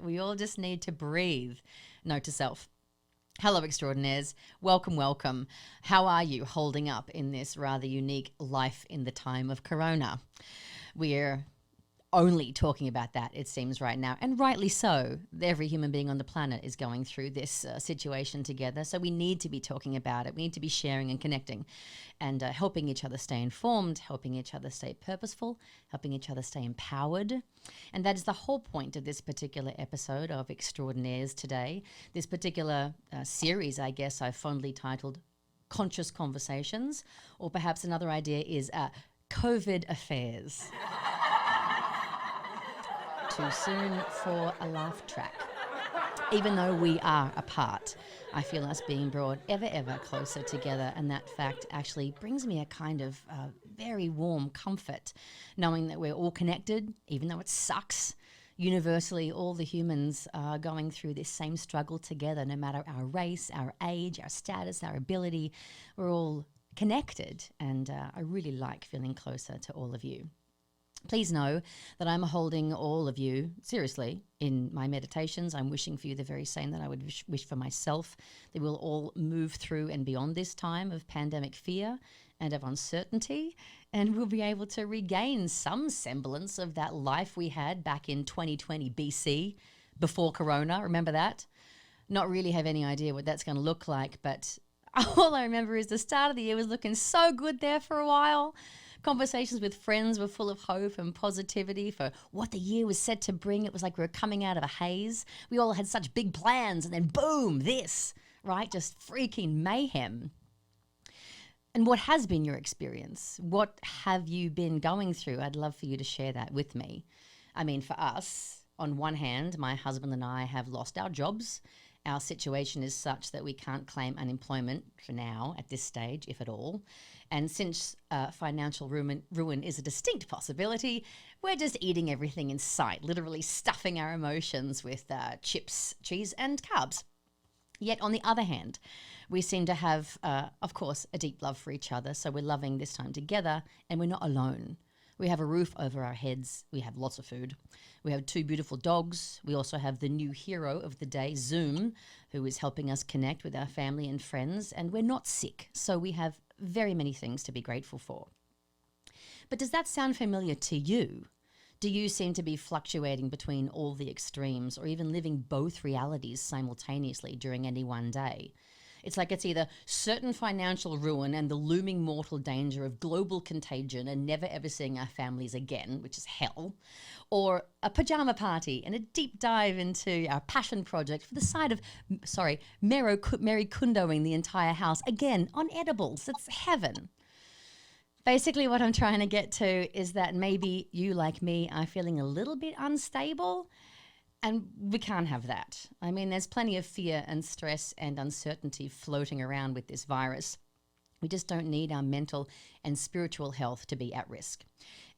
We all just need to breathe. Note to self. Hello, extraordinaires. Welcome, welcome. How are you holding up in this rather unique life in the time of Corona? We're only talking about that, it seems, right now, and rightly so. Every human being on the planet is going through this situation together, so we need to be talking about it. We need to be sharing and connecting and helping each other stay informed, helping each other stay purposeful, helping each other stay empowered. And that is the whole point of this particular episode of Extraordinaires today. This particular series, I guess, I've fondly titled Conscious Conversations, or perhaps another idea is COVID Affairs. Too soon for a laugh track. Even though we are apart, I feel us being brought ever, ever closer together, and that fact actually brings me a kind of very warm comfort, knowing that we're all connected, even though it sucks. Universally, all the humans are going through this same struggle together, no matter our race, our age, our status, our ability. We're all connected, and I really like feeling closer to all of you. Please know that I'm holding all of you seriously in my meditations. I'm wishing for you the very same that I would wish for myself, that we'll all move through and beyond this time of pandemic fear and of uncertainty, and we'll be able to regain some semblance of that life we had back in 2020 BC, before Corona. Remember that? Not really have any idea what that's going to look like, but all I remember is the start of the year was looking so good there for a while. Conversations with friends were full of hope and positivity for what the year was set to bring. It was like we were coming out of a haze. We all had such big plans, and then boom, this, right? Just freaking mayhem. And what has been your experience? What have you been going through? I'd love for you to share that with me. I mean, for us, on one hand, my husband and I have lost our jobs. Our situation is such that we can't claim unemployment for now at this stage, if at all. And since financial ruin is a distinct possibility, we're just eating everything in sight, literally stuffing our emotions with chips, cheese, and carbs. Yet on the other hand, we seem to have, of course, a deep love for each other. So we're loving this time together, and we're not alone. We have a roof over our heads. We have lots of food. We have 2 beautiful dogs. We also have the new hero of the day, Zoom, who is helping us connect with our family and friends. And we're not sick, so we have very many things to be grateful for. But does that sound familiar to you? Do you seem to be fluctuating between all the extremes, or even living both realities simultaneously during any one day? It's like it's either certain financial ruin and the looming mortal danger of global contagion and never ever seeing our families again, which is hell, or a pajama party and a deep dive into our passion project for the side of, Mary Kundoing the entire house, again, on edibles. It's heaven. Basically, what I'm trying to get to is that maybe you, like me, are feeling a little bit unstable. And we can't have that. I mean, there's plenty of fear and stress and uncertainty floating around with this virus. We just don't need our mental and spiritual health to be at risk.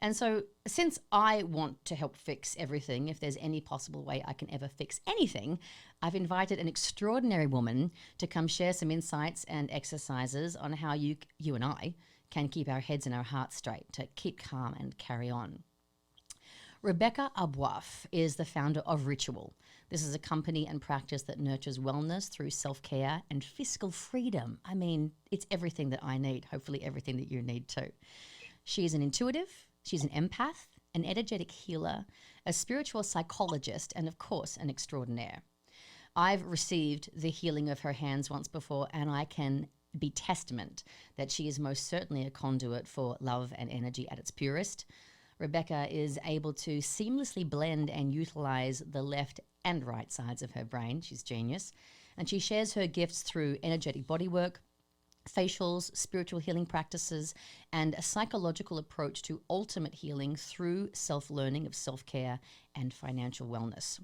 And so since I want to help fix everything, if there's any possible way I can ever fix anything, I've invited an extraordinary woman to come share some insights and exercises on how you and I can keep our heads and our hearts straight, to keep calm and carry on. REBECCA ABOUAF is the founder of Ritual. This is a company and practice that nurtures wellness through self-care and fiscal freedom. I mean, it's everything that I need, hopefully everything that you need too. She is an intuitive, she's an empath, an energetic healer, a spiritual psychologist, and of course, an extraordinaire. I've received the healing of her hands once before, and I can be testament that she is most certainly a conduit for love and energy at its purest. REBECCA is able to seamlessly blend and utilize the left and right sides of her brain. She's genius. And she shares her gifts through energetic bodywork, facials, spiritual healing practices, and a psychological approach to ultimate healing through self-learning of self-care and financial wellness.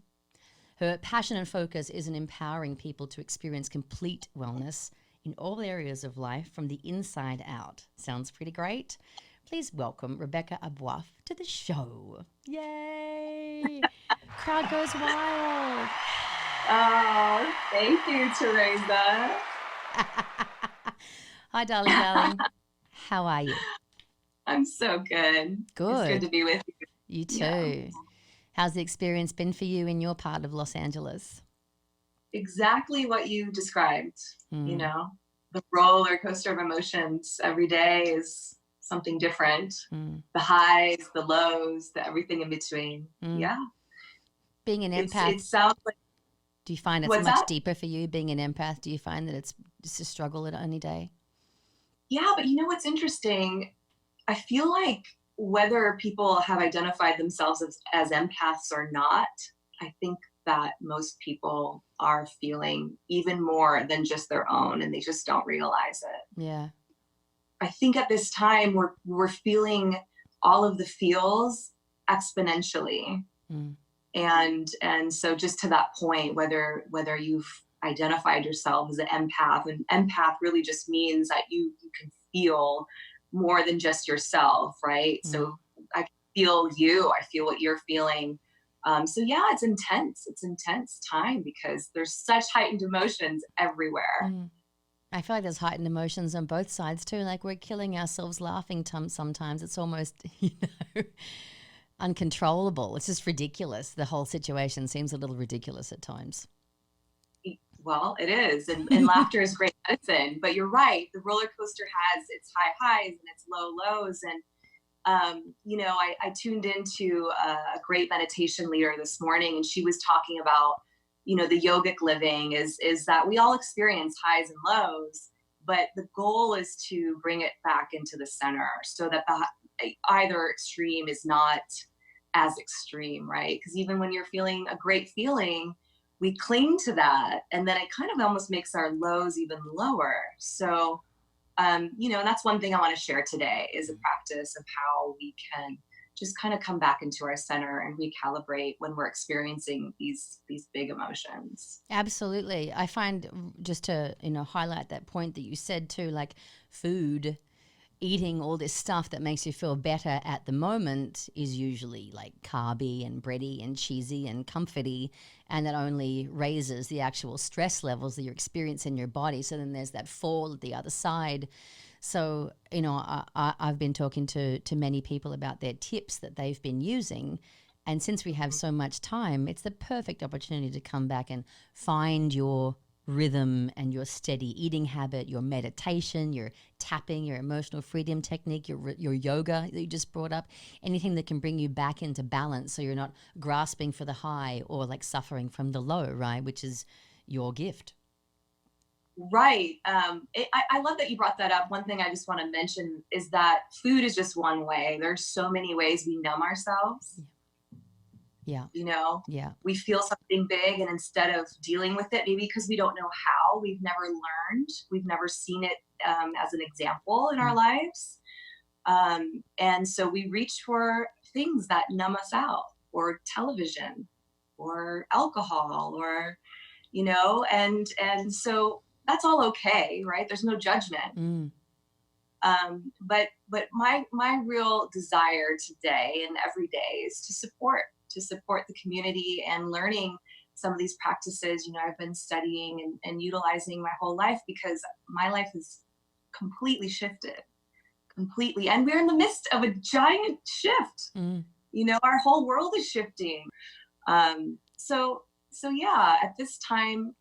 Her passion and focus is in empowering people to experience complete wellness in all areas of life from the inside out. Sounds pretty great? Please welcome REBECCA ABOUAF to the show. Yay! Crowd goes wild. Oh, thank you, Terasa. Hi, darling. How are you? I'm so good. Good. It's good to be with you. You too. Yeah. How's the experience been for you in your part of Los Angeles? Exactly what you described, you know, the roller coaster of emotions. Every day is something different. The highs, the lows, the everything in between. Yeah. Being an empath, it sounds like, do you find it's what's much that? deeper for you being an empath? Do you find that it's just a struggle at any day? Yeah, but you know what's interesting? I feel like whether people have identified themselves as empaths or not, I think that most people are feeling even more than just their own, and they just don't realize it. Yeah. I think at this time we're feeling all of the feels exponentially. And so just to that point, whether you've identified yourself as an empath, and empath really just means that you can feel more than just yourself, right? So I can feel you, I feel what you're feeling. So yeah, it's intense time because there's such heightened emotions everywhere. I feel like there's heightened emotions on both sides too. Like we're killing ourselves laughing sometimes. It's almost, uncontrollable. It's just ridiculous. The whole situation seems a little ridiculous at times. Well, it is. And laughter is great medicine. But you're right. The roller coaster has its high highs and its low lows. And, I tuned into a great meditation leader this morning, and she was talking about, the yogic living is that we all experience highs and lows, but the goal is to bring it back into the center so that either extreme is not as extreme, right? Because even when you're feeling a great feeling, we cling to that, and then it kind of almost makes our lows even lower. So, and that's one thing I want to share today is a practice of how we can just kind of come back into our center and recalibrate when we're experiencing these big emotions. Absolutely. I find, just to, highlight that point that you said too, like food, eating all this stuff that makes you feel better at the moment is usually like carby and bready and cheesy and comforty, and that only raises the actual stress levels that you're experiencing in your body. So then there's that fall at the other side. So, I've been talking to many people about their tips that they've been using. And since we have so much time, it's the perfect opportunity to come back and find your rhythm and your steady eating habit, your meditation, your tapping, your emotional freedom technique, your yoga that you just brought up, anything that can bring you back into balance so you're not grasping for the high or like suffering from the low, right? Which is your gift. Right. I love that you brought that up. One thing I just want to mention is that food is just one way. There's so many ways we numb ourselves. Yeah. Yeah. We feel something big, and instead of dealing with it, maybe because we don't know how, we've never learned, we've never seen it as an example in our lives. And so we reach for things that numb us out, or television, or alcohol, or, and so that's all okay, right? There's no judgment. But my real desire today and every day is to support the community and learning some of these practices, I've been studying and utilizing my whole life, because my life has completely shifted, completely. And we're in the midst of a giant shift. Our whole world is shifting. So yeah, at this time,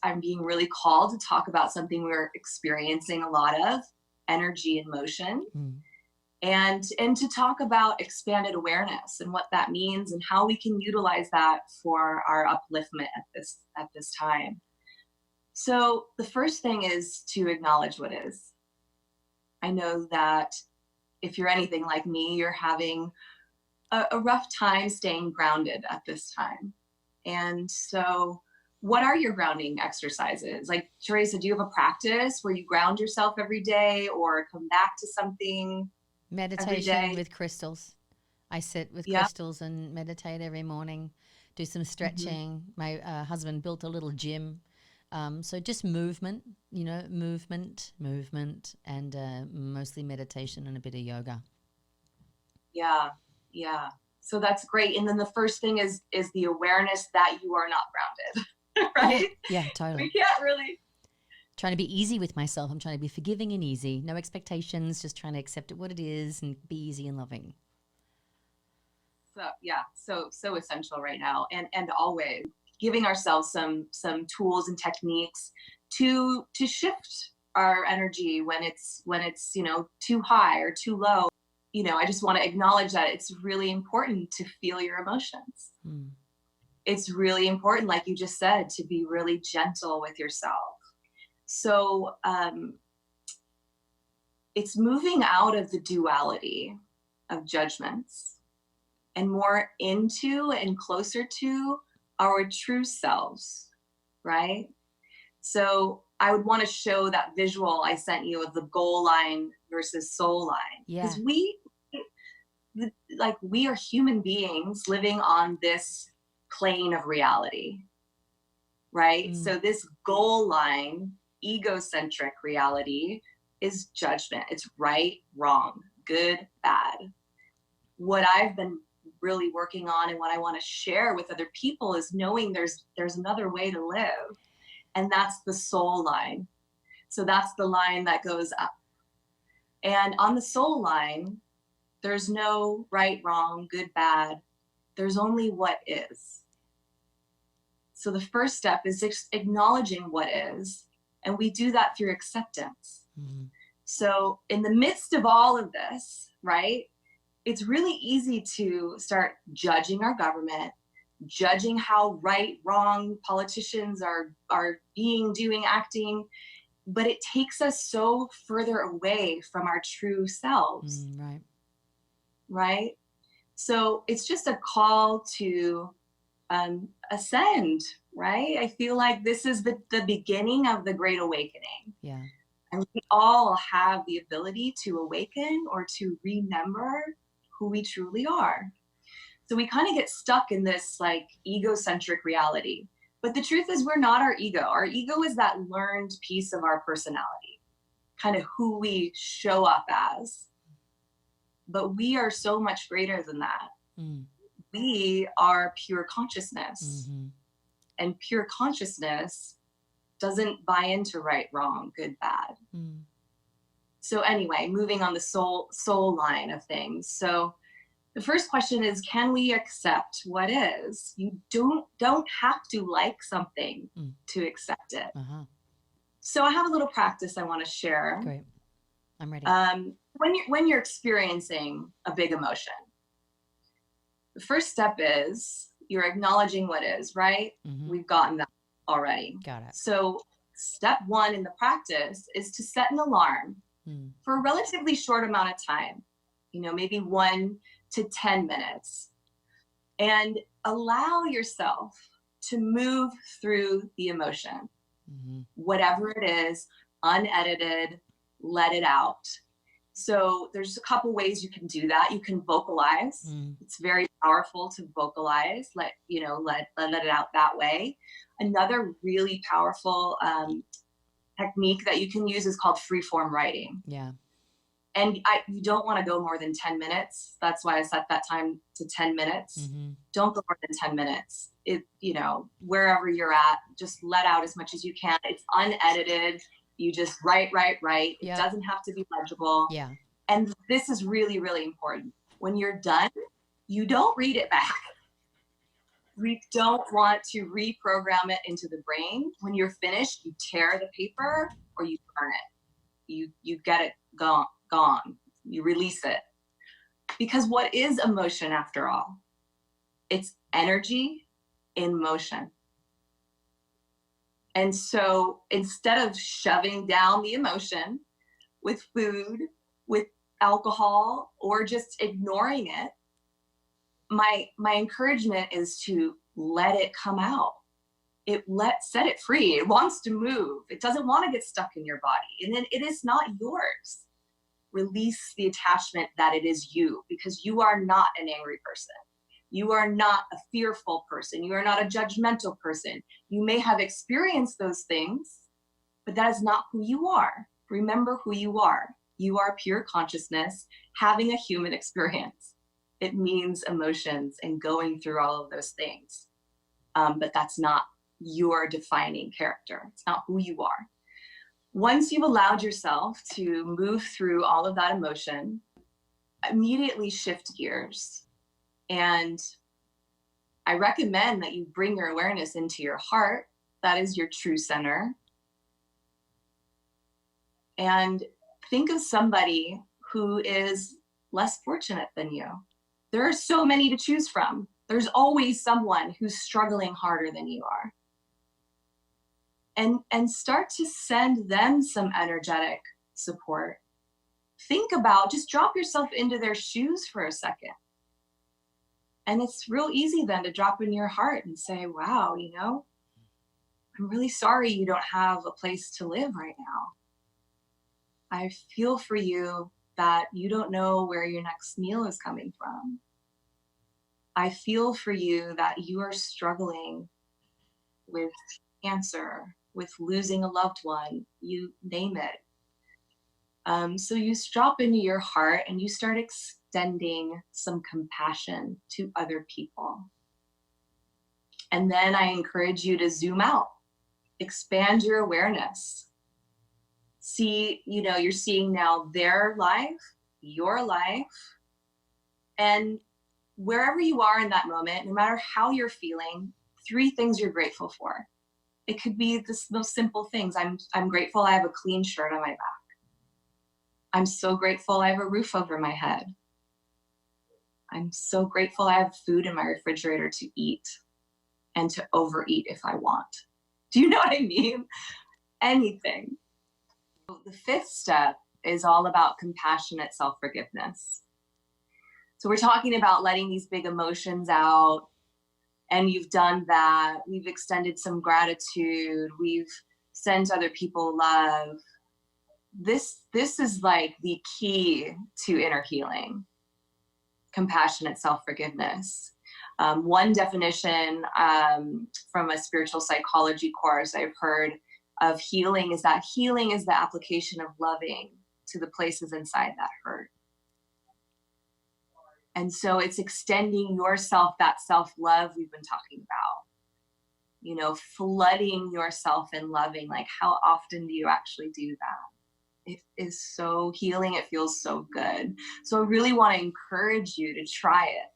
I'm being really called to talk about something we're experiencing a lot of: energy and motion. And to talk about expanded awareness and what that means and how we can utilize that for our upliftment at this time. So the first thing is to acknowledge what is. I know that if you're anything like me, you're having a rough time staying grounded at this time. And so what are your grounding exercises? Like, Teresa, do you have a practice where you ground yourself every day or come back to something? Meditation with crystals. I sit with crystals and meditate every morning, do some stretching. My husband built a little gym. So just movement, movement, and mostly meditation and a bit of yoga. Yeah. So that's great. And then the first thing is the awareness that you are not grounded. Right? Yeah, totally. We can't really. Trying to be easy with myself. I'm trying to be forgiving and easy. No expectations, just trying to accept it what it is and be easy and loving. so essential right now, and always giving ourselves some tools and techniques to shift our energy when it's too high or too low. I just want to acknowledge that it's really important to feel your emotions. It's really important, like you just said, to be really gentle with yourself. So it's moving out of the duality of judgments and more into and closer to our true selves, right? So I would want to show that visual I sent you of the goal line versus soul line. Because we are human beings living on this plane of reality, right? So this goal line, egocentric reality, is judgment. It's right, wrong, good, bad. What I've been really working on and what I want to share with other people is knowing there's another way to live. And that's the soul line. So that's the line that goes up. And on the soul line, there's no right, wrong, good, bad. There's only what is. So the first step is acknowledging what is. And we do that through acceptance. So in the midst of all of this, right, it's really easy to start judging our government, judging how right, wrong politicians are being, doing, acting, but it takes us so further away from our true selves. Right? So it's just a call to ascend, right? I feel like this is the beginning of the Great Awakening. Yeah. And we all have the ability to awaken or to remember who we truly are. So we kind of get stuck in this like egocentric reality. But the truth is we're not our ego. Our ego is that learned piece of our personality, kind of who we show up as. But we are so much greater than that. We are pure consciousness. And pure consciousness doesn't buy into right, wrong, good, bad. So anyway, moving on the soul line of things. So the first question is, can we accept what is? You don't have to like something to accept it. So I have a little practice I want to share. Great. I'm ready. When you're experiencing a big emotion, the first step is you're acknowledging what is, right? We've gotten that already. Got it. So step one in the practice is to set an alarm for a relatively short amount of time, maybe 1 to 10 minutes, and allow yourself to move through the emotion, whatever it is, unedited, let it out. So there's a couple ways you can do that. You can vocalize. It's very powerful to vocalize, let it out that way. Another really powerful technique that you can use is called free-form writing. Yeah. And you don't want to go more than 10 minutes. That's why I set that time to 10 minutes. Don't go more than 10 minutes. Wherever you're at, just let out as much as you can. It's unedited. You just write. It doesn't have to be legible. Yeah. And this is really, really important. When you're done, you don't read it back. We don't want to reprogram it into the brain. When you're finished, you tear the paper or you burn it. You get it gone. You release it. Because what is emotion after all? It's energy in motion. And so instead of shoving down the emotion with food, with alcohol, or just ignoring it, my encouragement is to let it come out. Set it free. It wants to move. It doesn't want to get stuck in your body. And then it is not yours. Release the attachment that it is you, because you are not an angry person. You are not a fearful person. You are not a judgmental person. You may have experienced those things, but that is not who you are. Remember who you are. You are pure consciousness having a human experience. It means emotions and going through all of those things. But that's not your defining character. It's not who you are. Once you've allowed yourself to move through all of that emotion, immediately shift gears And I recommend that you bring your awareness into your heart. That is your true center. And think of somebody who is less fortunate than you. There are so many to choose from. There's always someone who's struggling harder than you are. And start to send them some energetic support. Think about, just drop yourself into their shoes for a second. And it's real easy then to drop in your heart and say, wow, you know, I'm really sorry you don't have a place to live right now. I feel for you that you don't know where your next meal is coming from. I feel for you that you are struggling with cancer, with losing a loved one, you name it. So you drop into your heart and you start extending some compassion to other people. And then I encourage you to zoom out, expand your awareness. See, you know, you're seeing now their life, your life, and wherever you are in that moment, no matter how you're feeling, 3 things you're grateful for. It could be those simple things. I'm grateful I have a clean shirt on my back. I'm so grateful I have a roof over my head. I'm so grateful I have food in my refrigerator to eat and to overeat if I want. Do you know what I mean? Anything. The 5th step is all about compassionate self-forgiveness. So we're talking about letting these big emotions out, and you've done that. We've extended some gratitude. We've sent other people love. This is like the key to inner healing, compassionate self-forgiveness. One definition from a spiritual psychology course I've heard of healing is that healing is the application of loving to the places inside that hurt. And so it's extending yourself that self-love we've been talking about, you know, flooding yourself in loving. Like, how often do you actually do that? It is so healing. It feels so good. So I really want to encourage you to try it.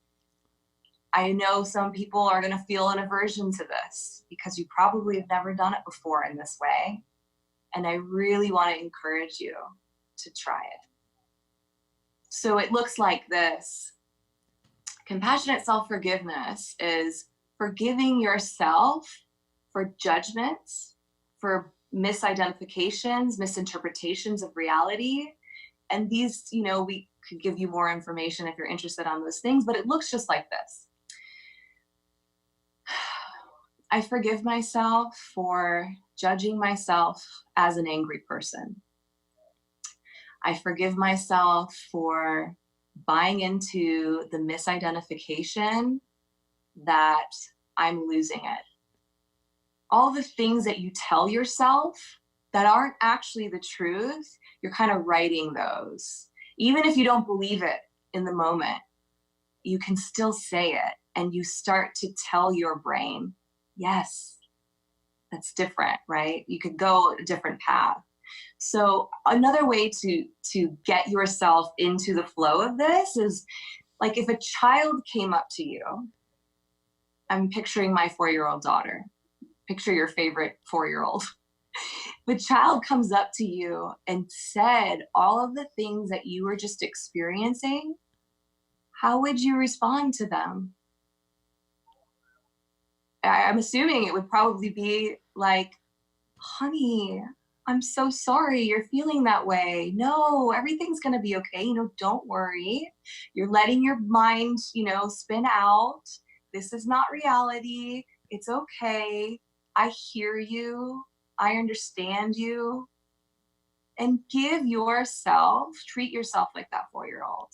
I know some people are going to feel an aversion to this because you probably have never done it before in this way. And I really want to encourage you to try it. So it looks like this. Compassionate self-forgiveness is forgiving yourself for judgments, for misidentifications, misinterpretations of reality. And these, you know, we could give you more information if you're interested on those things, but it looks just like this. I forgive myself for judging myself as an angry person. I forgive myself for buying into the misidentification that I'm losing it. All the things that you tell yourself that aren't actually the truth, you're kind of writing those. Even if you don't believe it in the moment, you can still say it, and you start to tell your brain, yes, that's different, right? You could go a different path. So another way to get yourself into the flow of this is, like, if a child came up to you, I'm picturing my 4-year-old daughter. Picture your favorite 4-year-old. If a child comes up to you and said all of the things that you were just experiencing, how would you respond to them? I'm assuming it would probably be like, honey, I'm so sorry you're feeling that way. No, everything's going to be okay. You know, don't worry. You're letting your mind, you know, spin out. This is not reality. It's okay. I hear you. I understand you. And give yourself, treat yourself like that 4-year-old.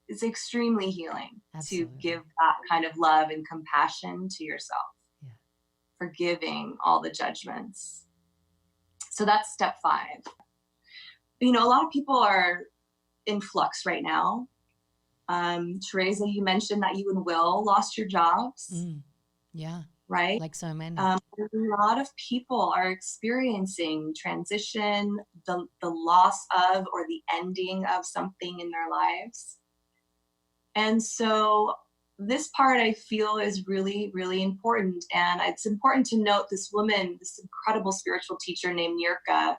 It's extremely healing. Absolutely. To give that kind of love and compassion to yourself. Yeah. Forgiving all the judgments. So that's step 5. You know, a lot of people are in flux right now. Terasa, you mentioned that you and Will lost your jobs. Yeah. Right? Like so many. A lot of people are experiencing transition, the loss of or the ending of something in their lives. And so this part I feel is really, really important. And it's important to note this woman, this incredible spiritual teacher named Nirka,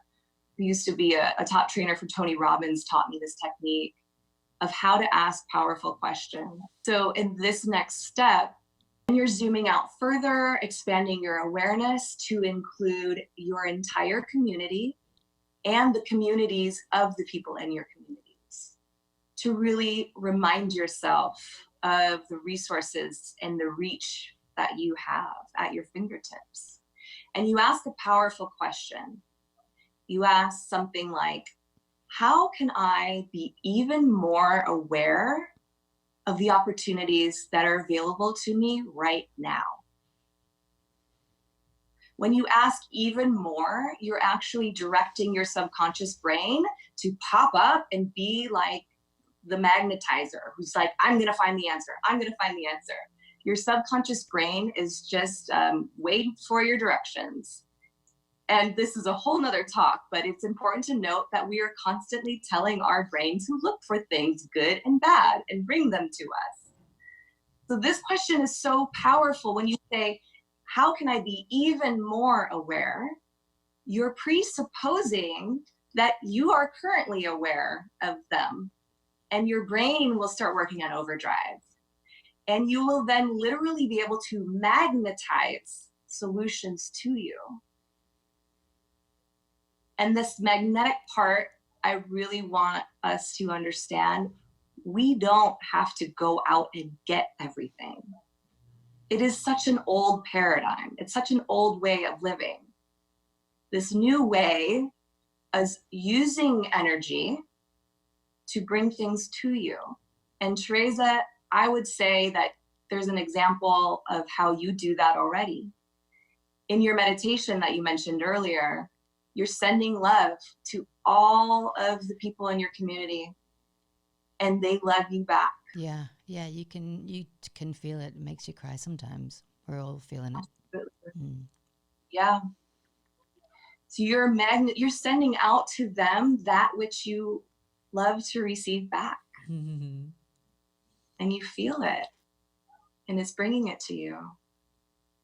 who used to be a top trainer for Tony Robbins, taught me this technique of how to ask powerful questions. So in this next step, you're zooming out further, expanding your awareness to include your entire community and the communities of the people in your communities, to really remind yourself of the resources and the reach that you have at your fingertips. And you ask a powerful question. You ask something like, how can I be even more aware of the opportunities that are available to me right now? When you ask even more, you're actually directing your subconscious brain to pop up and be like the magnetizer who's like, I'm gonna find the answer. I'm gonna find the answer. Your subconscious brain is just waiting for your directions. And this is a whole nother talk, but it's important to note that we are constantly telling our brains to look for things good and bad and bring them to us. So this question is so powerful. When you say, how can I be even more aware? You're presupposing that you are currently aware of them, and your brain will start working on overdrive. And you will then literally be able to magnetize solutions to you. And this magnetic part, I really want us to understand, we don't have to go out and get everything. It is such an old paradigm. It's such an old way of living. This new way is using energy to bring things to you. And Teresa, I would say that there's an example of how you do that already. In your meditation that you mentioned earlier, you're sending love to all of the people in your community, and they love you back. Yeah, you can feel it. It makes you cry sometimes. We're all feeling it. Mm. Yeah. So you're sending out to them that which you love to receive back. Mm-hmm. And you feel it, and it's bringing it to you.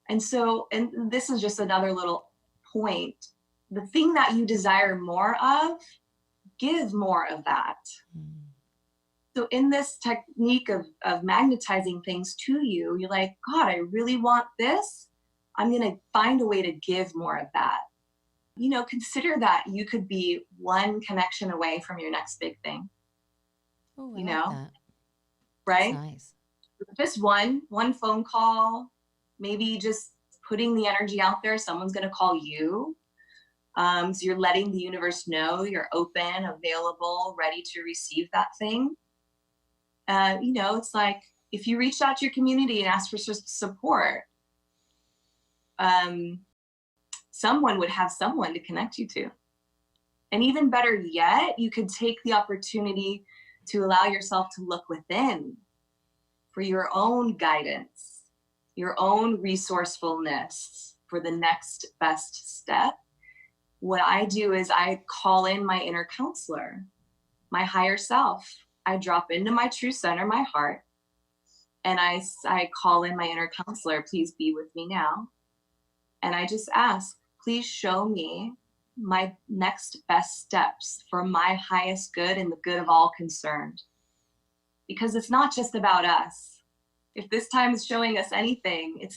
And so, and this is just another little point. The thing that you desire more of, give more of that. Mm. So in this technique of magnetizing things to you, you're like, God, I really want this. I'm going to find a way to give more of that. You know, consider that you could be one connection away from your next big thing. Oh, I like that. Right? That's nice. Just one phone call, maybe just putting the energy out there. Someone's going to call you. So you're letting the universe know you're open, available, ready to receive that thing. You know, it's like if you reach out to your community and ask for support, someone would have someone to connect you to. And even better yet, you could take the opportunity to allow yourself to look within for your own guidance, your own resourcefulness for the next best step. What I do is I call in my inner counselor, my higher self. I drop into my true center, my heart, and I call in my inner counselor, please be with me now. And I just ask, please show me my next best steps for my highest good and the good of all concerned. Because it's not just about us. If this time is showing us anything,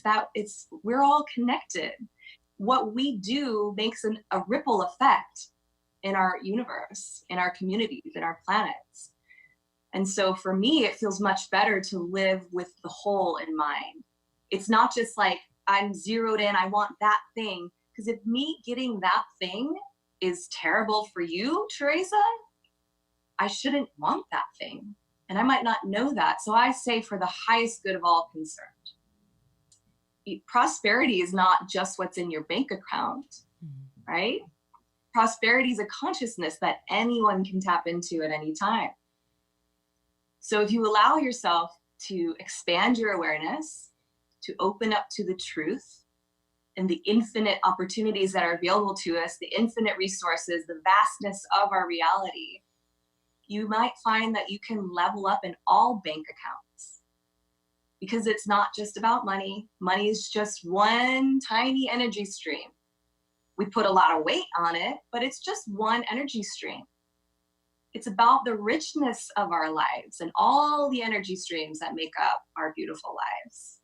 we're all connected. What we do makes a ripple effect in our universe, in our communities, in our planets. And so for me, it feels much better to live with the whole in mind. It's not just like, I'm zeroed in, I want that thing. Because if me getting that thing is terrible for you, Teresa, I shouldn't want that thing. And I might not know that. So I say for the highest good of all concerned. Prosperity is not just what's in your bank account, right? Prosperity is a consciousness that anyone can tap into at any time. So if you allow yourself to expand your awareness, to open up to the truth and the infinite opportunities that are available to us, the infinite resources, the vastness of our reality, you might find that you can level up in all bank accounts, because it's not just about money. Money is just one tiny energy stream. We put a lot of weight on it, but it's just one energy stream. It's about the richness of our lives and all the energy streams that make up our beautiful lives.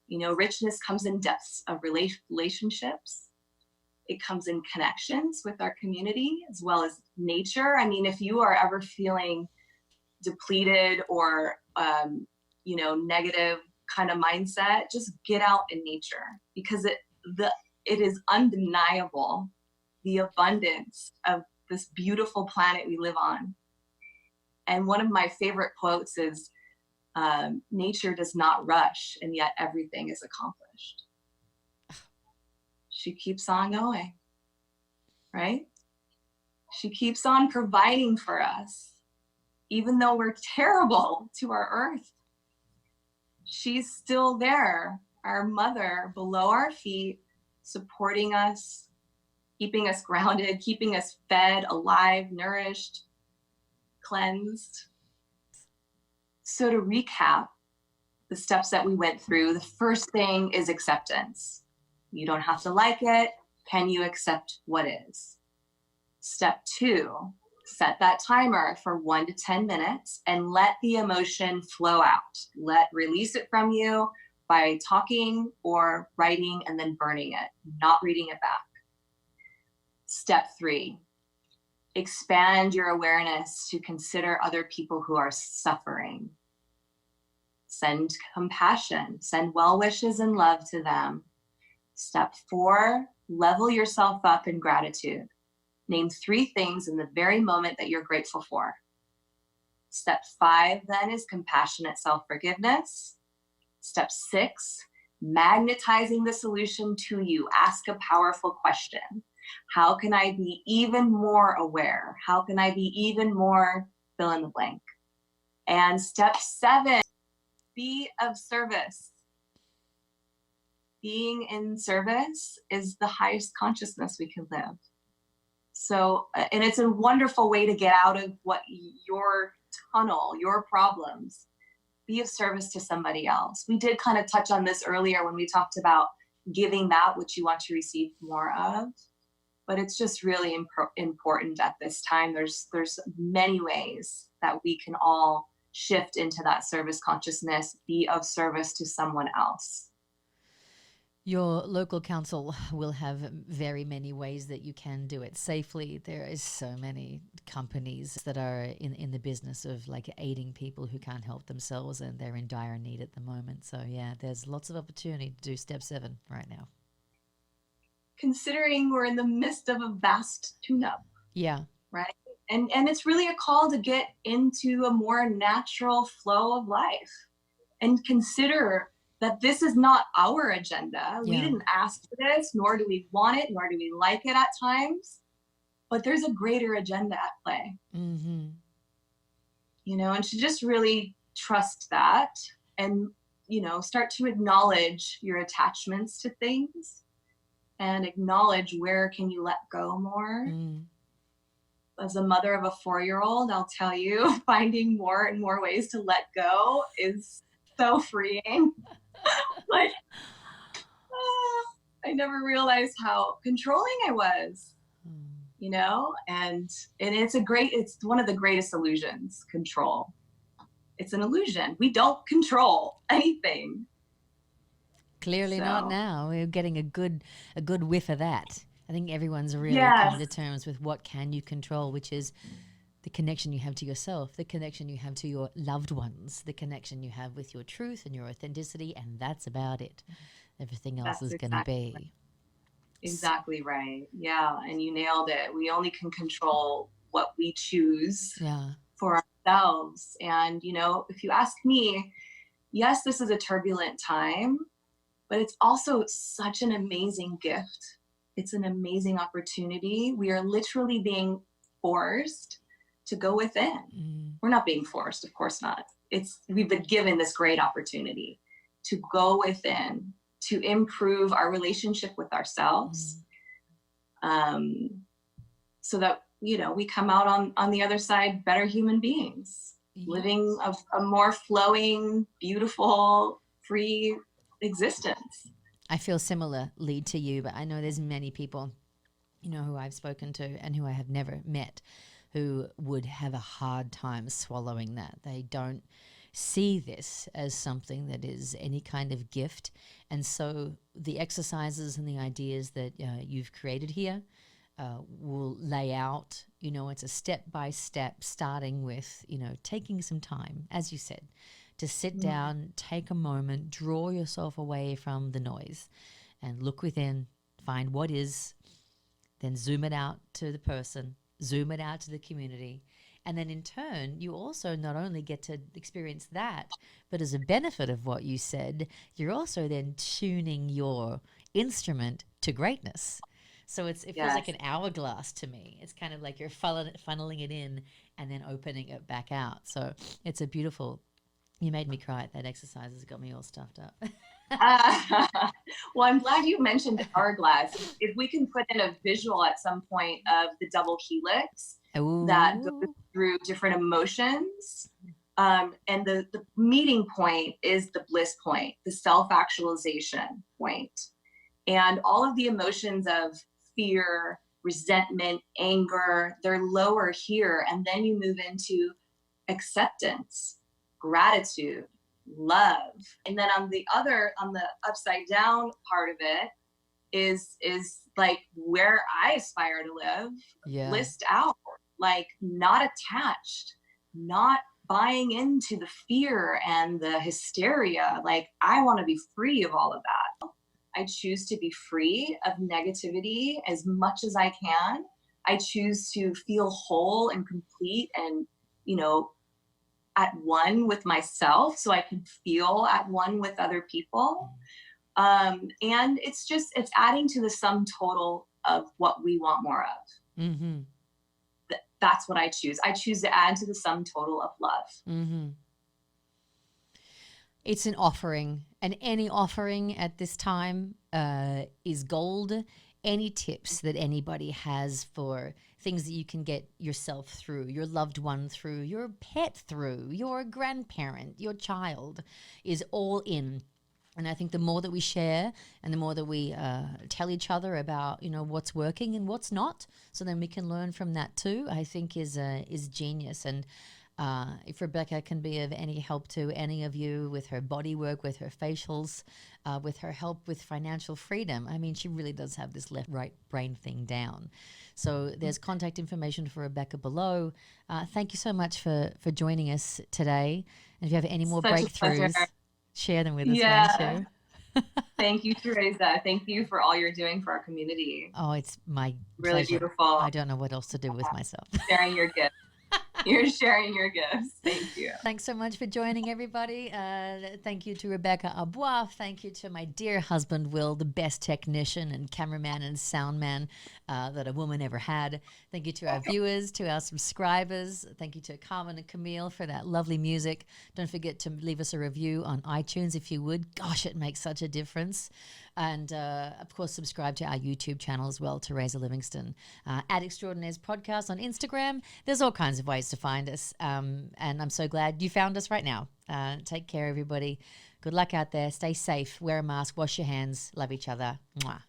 You know, richness comes in depths of relationships. It comes in connections with our community as well as nature. I mean, if you are ever feeling depleted or, you know, negative kind of mindset, just get out in nature, because it is undeniable, the abundance of this beautiful planet we live on. And one of my favorite quotes is, nature does not rush, and yet everything is accomplished. She keeps on going, right? She keeps on providing for us, even though we're terrible to our earth. She's still there, our mother below our feet, supporting us, keeping us grounded, keeping us fed, alive, nourished, cleansed. So to recap the steps that we went through, the first thing is acceptance. You don't have to like it. Can you accept what is? Step 2, set that timer for 1 to 10 minutes and let the emotion flow out. Release it from you by talking or writing and then burning it, not reading it back. Step 3, expand your awareness to consider other people who are suffering. Send compassion, send well wishes and love to them. Step 4, level yourself up in gratitude. Name 3 things in the very moment that you're grateful for. Step 5 then is compassionate self-forgiveness. Step 6, magnetizing the solution to you. Ask a powerful question. How can I be even more aware? How can I be even more fill in the blank? And step 7, be of service. Being in service is the highest consciousness we can live. So, and it's a wonderful way to get out of what your tunnel, your problems. Be of service to somebody else. We did kind of touch on this earlier when we talked about giving that which you want to receive more of. But it's just really important at this time. There's many ways that we can all shift into that service consciousness, be of service to someone else. Your local council will have very many ways that you can do it safely. There is so many companies that are in the business of like aiding people who can't help themselves and they're in dire need at the moment. So yeah, there's lots of opportunity to do step 7 right now. Considering we're in the midst of a vast tune-up. Yeah. Right? And it's really a call to get into a more natural flow of life and consider that this is not our agenda. We didn't ask for this, nor do we want it, nor do we like it at times, but there's a greater agenda at play. Mm-hmm. You know, and to just really trust that and, you know, start to acknowledge your attachments to things and acknowledge where can you let go more. As a mother of a 4-year-old, I'll tell you, finding more and more ways to let go is so freeing. Like, I never realized how controlling I was, you know, and it's one of the greatest illusions, control. It's an illusion. We don't control anything. Clearly not now. We're getting a good whiff of that. I think everyone's really come to terms with what can you control, which is the connection you have to yourself, the connection you have to your loved ones, the connection you have with your truth and your authenticity, and that's about it. Everything else is going to be. Exactly right. Yeah, and you nailed it. We only can control what we choose for ourselves. And, you know, if you ask me, yes, this is a turbulent time, but it's also such an amazing gift. It's an amazing opportunity. We are literally being forced to go within. We're not being forced, of course not. We've been given this great opportunity to go within, to improve our relationship with ourselves, so that we come out on the other side better human beings, living a more flowing, beautiful, free existence. I feel similarly to you, but I know there's many people, who I've spoken to and who I have never met who would have a hard time swallowing that. They don't see this as something that is any kind of gift. And so the exercises and the ideas that you've created here will lay out, it's a step-by-step, starting with, taking some time, as you said, to sit down, take a moment, draw yourself away from the noise and look within, find what is, then zoom it out to the person, zoom it out to the community. And then in turn, you also not only get to experience that, but as a benefit of what you said, you're also then tuning your instrument to greatness. So it feels like an hourglass to me. It's kind of like you're funneling it in and then opening it back out. So it's a beautiful, you made me cry at that exercise. It's got me all stuffed up. Well, I'm glad you mentioned hourglass. If we can put in a visual at some point of the double helix that goes through different emotions, and the meeting point is the bliss point, the self-actualization point. And all of the emotions of fear, resentment, anger, they're lower here. And then you move into acceptance, gratitude, love. And then on the upside down part of it is like where I aspire to live, list out, like not attached, not buying into the fear and the hysteria. Like I want to be free of all of that. I choose to be free of negativity as much as I can. I choose to feel whole and complete and, at one with myself so I can feel at one with other people. And it's adding to the sum total of what we want more of. Mm-hmm. That's what I choose. I choose to add to the sum total of love. Mm-hmm. It's an offering, and any offering at this time is gold. Any tips that anybody has for things that you can get yourself through, your loved one through, your pet through, your grandparent, your child, is all in. And I think the more that we share and the more that we tell each other about, what's working and what's not, so then we can learn from that too, I think is genius. And if Rebecca can be of any help to any of you with her body work, with her facials, with her help with financial freedom, I mean, she really does have this left-right brain thing down. So there's contact information for Rebecca below. Thank you so much for joining us today. And if you have any more breakthroughs, share them with us, won't you? Thank you, Teresa. Thank you for all you're doing for our community. Oh, it's my really pleasure. Beautiful. I don't know what else to do with myself. Sharing your gifts. You're sharing your gifts. Thank you. Thanks so much for joining, everybody. Thank you to Rebecca Abouaf. Thank you to my dear husband, Will, the best technician and cameraman and sound man that a woman ever had. Thank you to our viewers, to our subscribers. Thank you to Carmen and Camille for that lovely music. Don't forget to leave us a review on iTunes if you would. Gosh, it makes such a difference. And, of course, subscribe to our YouTube channel as well, Terasa Livingstone. At Extraordinaires Podcast on Instagram. There's all kinds of ways to find us. And I'm so glad you found us right now. Take care, everybody. Good luck out there. Stay safe. Wear a mask. Wash your hands. Love each other. Mwah.